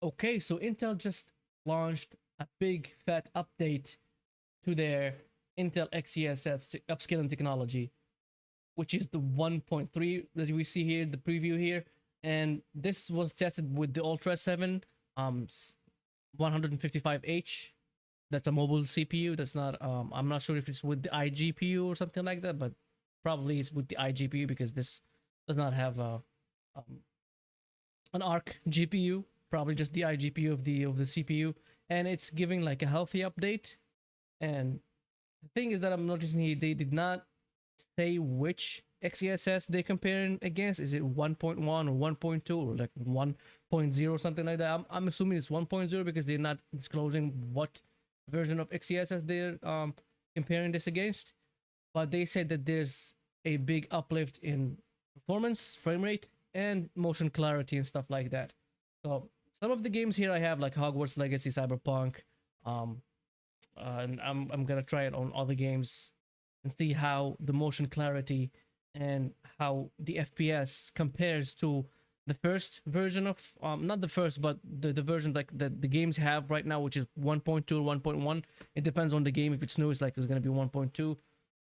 Okay, so Intel just launched a big fat update to their Intel XeSS upscaling technology, which is the 1.3 that we see here, the preview here. And this was tested with the Ultra 7 155H. That's a mobile CPU. That's not, I'm not sure if it's with the iGPU or something like that, but probably it's with the iGPU because this does not have um, an ARC GPU, probably just the iGPU of the CPU, and it's giving like a healthy update. And the thing is that I'm noticing here they did not say which XeSS they're comparing against. Is it 1.1 or 1.2 or like 1.0 or something like that? I'm assuming it's 1.0 because they're not disclosing what version of XeSS they're comparing this against. But they said that there's a big uplift in performance, frame rate, and motion clarity and stuff like that. So some of the games here I have like Hogwarts Legacy, Cyberpunk, and I'm gonna try it on other games and see how the motion clarity and how the FPS compares to the first version of not the first but the version like the games have right now, which is 1.2 or 1.1. It depends on the game. If it's new, it's like it's gonna be 1.2.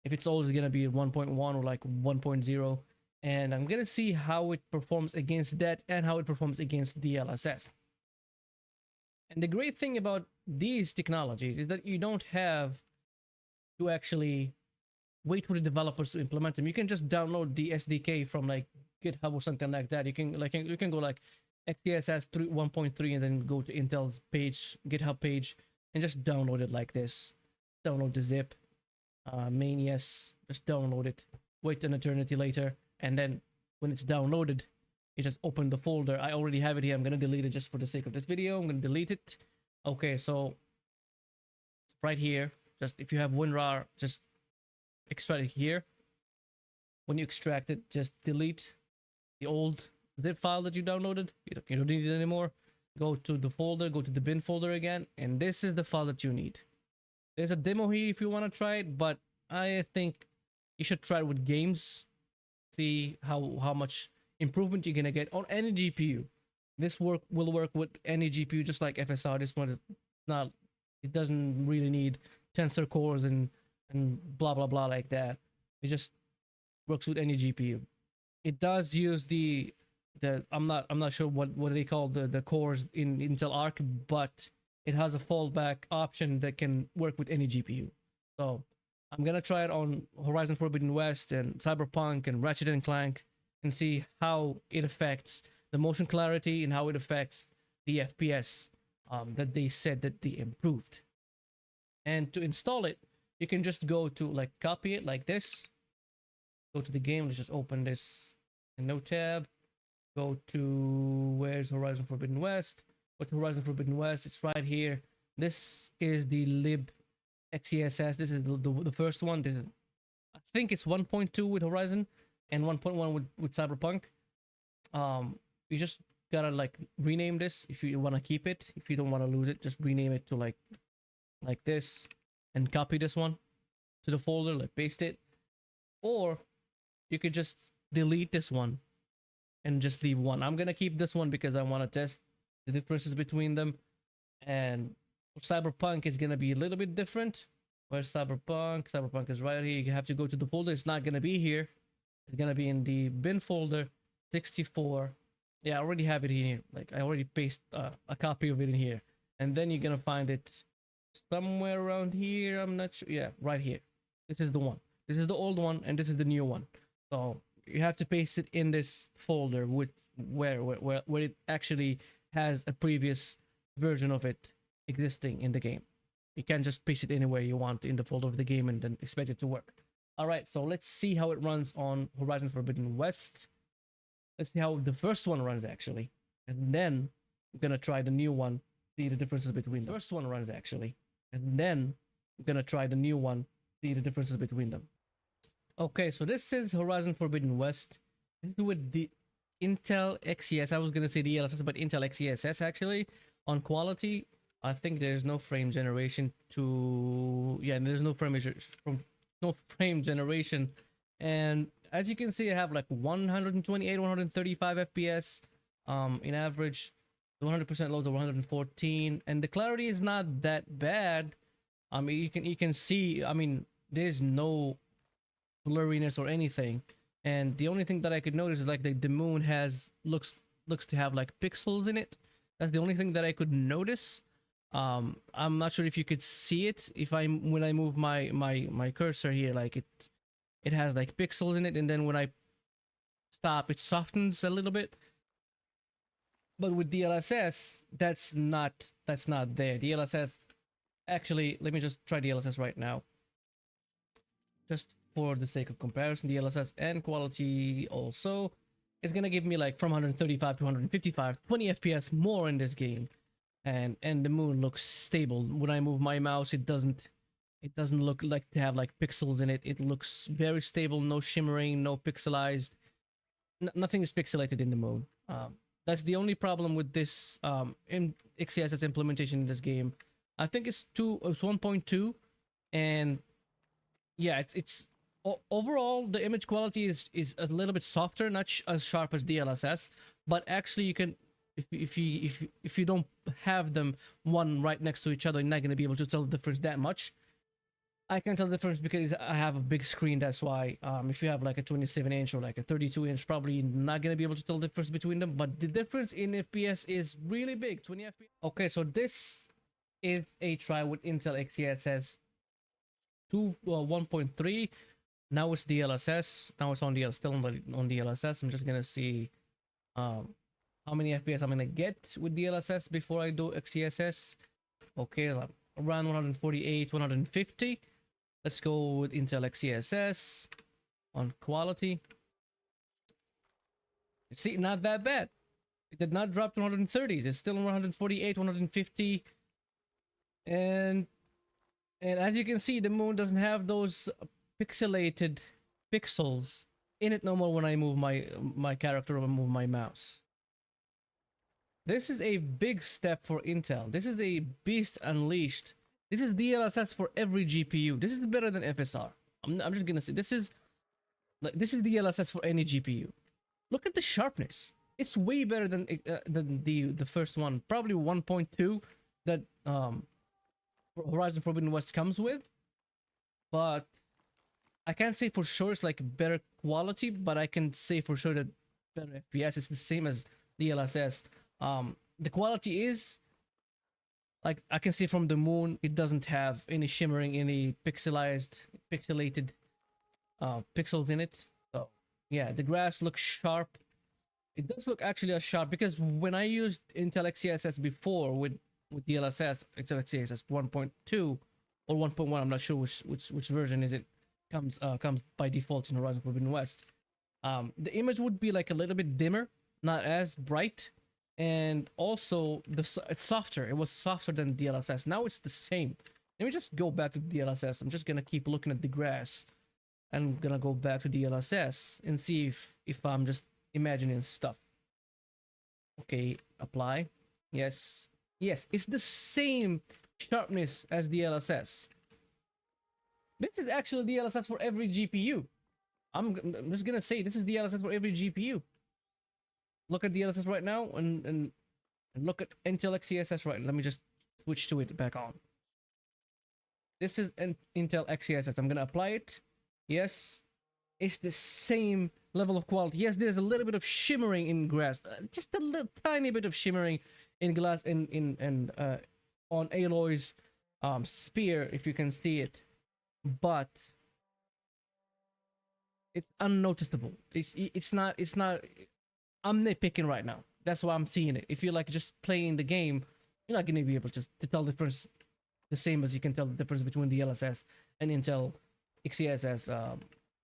If it's old, it's gonna be 1.1 or like 1.0. And I'm gonna see how it performs against that and how it performs against DLSS. And the great thing about these technologies is that you don't have to actually wait for the developers to implement them. You can just download the SDK from like GitHub or something like that. You can go like XeSS 1.3 and then go to Intel's page, GitHub page, and just download it like this. Download the zip, main yes, just download it. Wait an eternity later, and then when it's downloaded, you just open the folder. I already have it here. I'm gonna delete it just for the sake of this video. I'm gonna delete it. Okay, so right here, just if you have WinRAR, just extract it here. When you extract it, just delete the old zip file that you downloaded. You don't need it anymore. Go to the folder, go to the bin folder again, and this is the file that you need. There's a demo here if you want to try it, but I think you should try it with games. See how much improvement you're gonna get on any GPU. This will work with any GPU, just like FSR. This one is not. It doesn't really need tensor cores and blah blah blah like that. It just works with any GPU. It does use the I'm not sure what they call the cores in Intel Arc, but it has a fallback option that can work with any GPU. So I'm gonna try it on Horizon Forbidden West and Cyberpunk and Ratchet and Clank and see how it affects the motion clarity and how it affects the FPS that they said that they improved. And to install it, you can just go to like copy it like this. Go to the game. Let's just open this in no tab. Go to where's Horizon Forbidden West. Go to Horizon Forbidden West. It's right here. This is the lib XeSS. This is the first one. This is, I think it's 1.2 with Horizon and 1.1 with Cyberpunk. You just gotta like rename this if you want to keep it. If you don't want to lose it, just rename it to like this and copy this one to the folder, like paste it. Or you could just delete this one and just leave one. I'm gonna keep this one because I want to test the differences between them. And for Cyberpunk is gonna be a little bit different. Where's Cyberpunk? Cyberpunk is right here. You have to go to the folder. It's not gonna be here. It's gonna be in the bin folder 64. Yeah, I already have it here. Like I already paste a copy of it in here. And then you're gonna find it somewhere around here. I'm not sure. Yeah, right here. This is the one. This is the old one, and this is the new one. So you have to paste it in this folder with where it actually has a previous version of it existing in the game. You can't just paste it anywhere you want in the folder of the game and then expect it to work. All right, so let's see how it runs on Horizon Forbidden West. Let's see how the first one runs actually, and then I'm gonna try the new one. See the differences between them. The first one runs actually, and then I'm gonna try the new one. See the differences between them. Okay, so this is Horizon Forbidden West. This is with the Intel XeSS. I was gonna say DLSS, but Intel XeSS actually. On quality, I think there's no frame generation to there's no frame generation. And as you can see, I have like 128, 135 FPS in average. 100% low to 114, and the clarity is not that bad. I mean, you can see. I mean, there's no blurriness or anything, and the only thing that I could notice is like the moon has looks to have like pixels in it. That's the only thing that I could notice. I'm not sure if you could see it if I when I move my cursor here, like it has like pixels in it, and then when I stop, it softens a little bit. But with DLSS, that's not there. DLSS, actually, let me just try DLSS right now, just for the sake of comparison. DLSS and quality also is gonna give me like from 135 to 155, 20 FPS more in this game, and the moon looks stable. When I move my mouse, it doesn't look like to have like pixels in it. It looks very stable, no shimmering, no pixelized. Nothing is pixelated in the moon. That's the only problem with this in XeSS implementation in this game. I think it's 1.2, and yeah, it's overall the image quality is a little bit softer, not as sharp as DLSS, but actually you can, if you don't have them one right next to each other, you're not going to be able to tell the difference that much. I can tell the difference because I have a big screen. That's why. If you have like a 27-inch or like a 32-inch, probably not gonna be able to tell the difference between them. But the difference in FPS is really big. 20 FPS. Okay, so this is a try with Intel XeSS 1.3. Now it's DLSS. Now it's still on DLSS. I'm just gonna see how many FPS I'm gonna get with DLSS before I do XeSS. Okay, around 148, 150. Let's go with Intel XeSS on quality. See, not that bad. It did not drop to 130s. It's still 148, 150. And as you can see, the moon doesn't have those pixelated pixels in it no more when I move my character or move my mouse. This is a big step for Intel. This is a beast unleashed. This is DLSS for every GPU. This is better than FSR. I'm just gonna say this is DLSS for any GPU. Look at the sharpness. It's way better than the first one, probably 1.2 that Horizon Forbidden West comes with. But I can't say for sure it's like better quality, but I can say for sure that better FPS. It's the same as DLSS. The quality is, like, I can see from the moon, it doesn't have any shimmering, any pixelated pixels in it. So yeah, the grass looks sharp. It does look actually as sharp because when I used Intel XeSS before with DLSS, Intel XeSS 1.2 or 1.1, I'm not sure which version is it, comes by default in Horizon Forbidden West. The image would be like a little bit dimmer, not as bright. And also, it's softer. It was softer than DLSS. Now it's the same. Let me just go back to DLSS. I'm just gonna keep looking at the grass. I'm gonna go back to DLSS and see if I'm just imagining stuff. Okay, apply. Yes, it's the same sharpness as DLSS. This is actually DLSS for every GPU. I'm just gonna say this is DLSS for every GPU. Look at DLSS right now and look at Intel XeSS right now. Let me just switch to it back on. This is Intel XeSS. I'm gonna apply it. Yes, it's the same level of quality. Yes, there's a little bit of shimmering in grass, just a little tiny bit of shimmering in glass on Aloy's spear, if you can see it, but it's unnoticeable. It's not. I'm nitpicking right now. That's why I'm seeing it. If you're like just playing the game, you're not gonna be able to tell the difference the same as you can tell the difference between the DLSS and Intel XeSS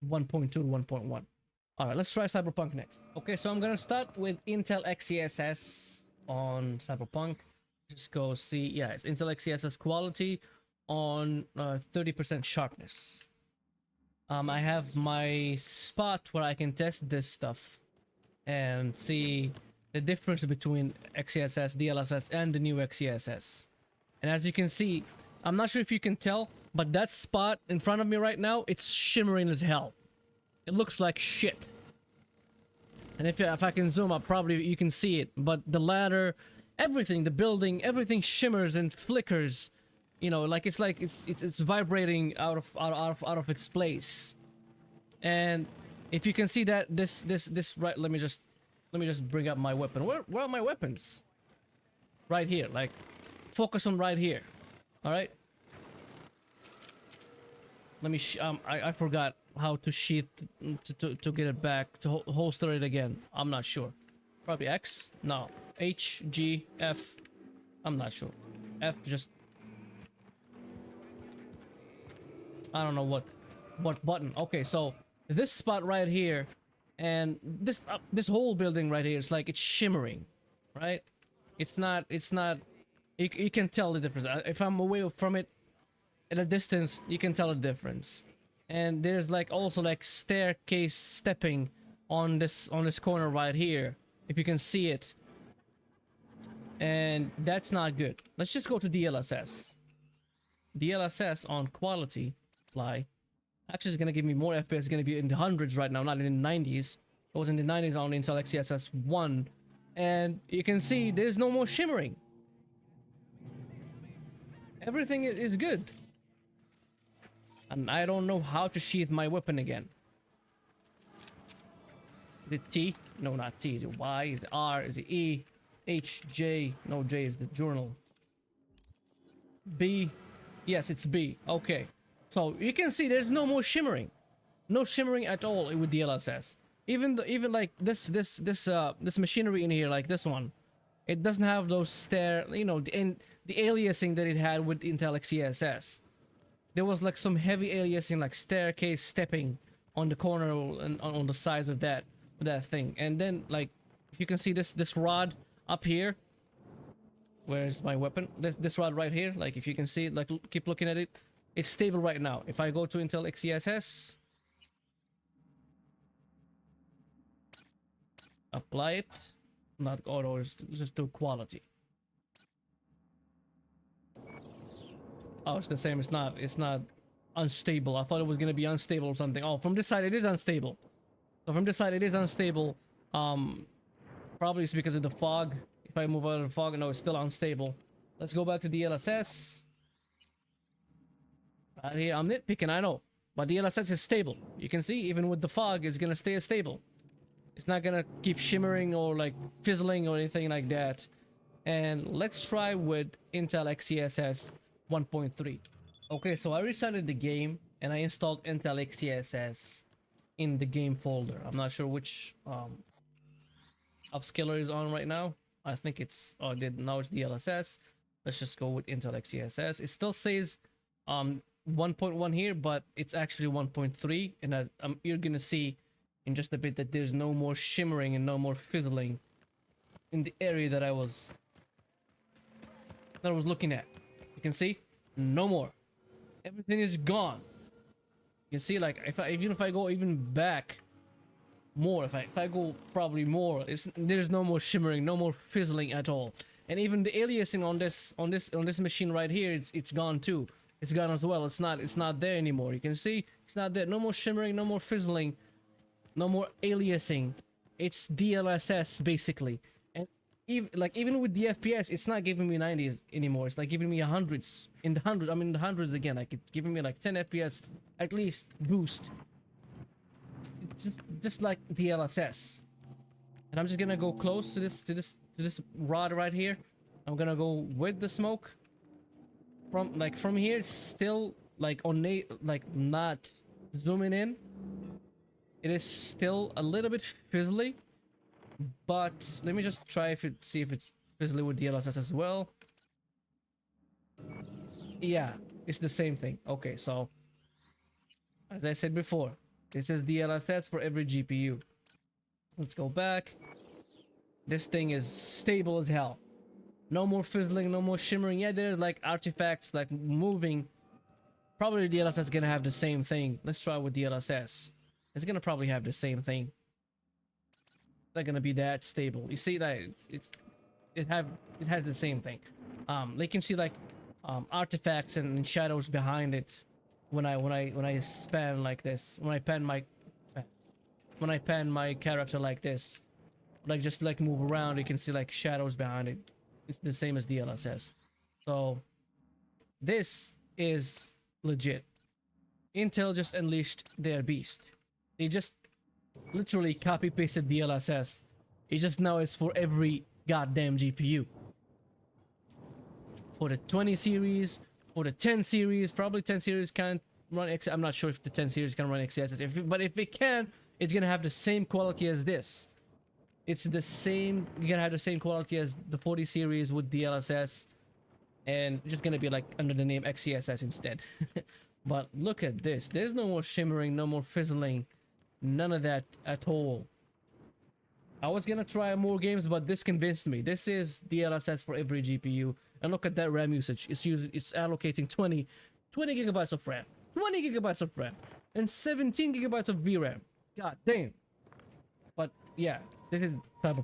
1.2 to 1.1. All right, let's try Cyberpunk next. Okay, so I'm gonna start with Intel XeSS on Cyberpunk. Just go see, yeah, it's Intel XeSS quality on 30% sharpness. I have my spot where I can test this stuff and see the difference between XeSS, DLSS, and the new XeSS. And as you can see, I'm not sure if you can tell, but that spot in front of me right now, it's shimmering as hell. It looks like shit. And if I can zoom up, probably you can see it. But the ladder everything, the building, everything shimmers and flickers. You know, like it's vibrating out of its place. And if you can see that this right, let me just bring up my weapon. Where are my weapons? Right here. Like, focus on right here. All right. Let me I forgot how to sheath to get it back, to holster it again. I'm not sure. Probably X? No. H, G, F. I'm not sure. F, just... I don't know what button. Okay, so this spot right here and this whole building right here, it's like it's shimmering, right? It's not you can tell the difference. If I'm away from it at a distance, you can tell the difference. And there's like also like staircase stepping on this corner right here, if you can see it. And that's not good. Let's just go to DLSS. DLSS on quality fly. Actually, it's gonna give me more FPS. It's gonna be in the hundreds right now, not in the 90s. It was in the 90s on Intel XeSS 1, and you can see there's no more shimmering. Everything is good. And I don't know how to sheath my weapon again. Is it T? No, not T. Is it Y? Is it R? Is it E? H, J? No, J is the journal. B? Yes, it's B. Okay. So you can see there's no more shimmering. No shimmering at all with DLSS. Even like this machinery in here, like this one, it doesn't have those the aliasing that it had with Intel XeSS. There was like some heavy aliasing, like staircase stepping on the corner and on the sides of that thing. And then, like, if you can see this rod up here, where's my weapon? This rod right here. Like, if you can see it, like, keep looking at it. It's stable right now. If I go to Intel XeSS, apply it, not auto, just do quality. Oh, it's the same. It's not unstable. I thought it was gonna be unstable or something. Oh, from this side it is unstable. So from this side it is unstable. Probably it's because of the fog. If I move out of the fog, no, it's still unstable. Let's go back to DLSS. Right here, I'm nitpicking, I know, but DLSS is stable. You can see even with the fog, it's gonna stay stable. It's not gonna keep shimmering or like fizzling or anything like that. And let's try with Intel XeSS 1.3. Okay, so I restarted the game and I installed Intel XeSS in the game folder. I'm not sure which upscaler is on right now. I think it's now it's DLSS. Let's just go with Intel XeSS. It still says 1.1 here, but it's actually 1.3, and as you're gonna see in just a bit that there's no more shimmering and no more fizzling in the area that I was looking at. You can see no more. Everything is gone. You can see, like, even if I go even back more, if I go probably more, there's no more shimmering, no more fizzling at all. And even the aliasing on this machine right here, it's gone too. It's gone as well. It's not there anymore. You can see it's not there. No more shimmering, no more fizzling, no more aliasing. It's DLSS basically. And even with the FPS, it's not giving me 90s anymore. It's like giving me hundreds. In the hundreds again. Like it's giving me like 10 FPS at least boost. It's just like DLSS. And I'm just gonna go close to this rod right here. I'm gonna go with the smoke. From here, it's still like not zooming in. It is still a little bit fizzly, but let me just try see if it's fizzly with DLSS as well. Yeah, it's the same thing. Okay, so as I said before, this is DLSS for every GPU. Let's go back. This thing is stable as hell. No more fizzling, no more shimmering. Yeah, there's like artifacts like moving. Probably DLSS is gonna have the same thing. Let's try with DLSS. It's gonna probably have the same thing. It's not gonna be that stable. You see that it has the same thing. You can see like artifacts and shadows behind it when I span like this. When I pan my character like this, like just like move around, you can see like shadows behind it. It's the same as DLSS. So this is legit. Intel just unleashed their beast. They just literally copy pasted DLSS. It just now is for every goddamn GPU. For the 20 series, for the 10 series, probably 10 series can't run X. I'm not sure if the 10 series can run XeSS, but if it can, it's gonna have the same quality as this. It's the same. You're gonna have the same quality as the 40 series with DLSS, and it's just gonna be like under the name XeSS instead. But look at this. There's no more shimmering, no more fizzling, none of that at all. I was gonna try more games, but this convinced me. This is DLSS for every GPU. And look at that RAM usage. It's allocating 20 gigabytes of RAM, 20 gigabytes of RAM, and 17 gigabytes of VRAM. God damn. But yeah, this is type of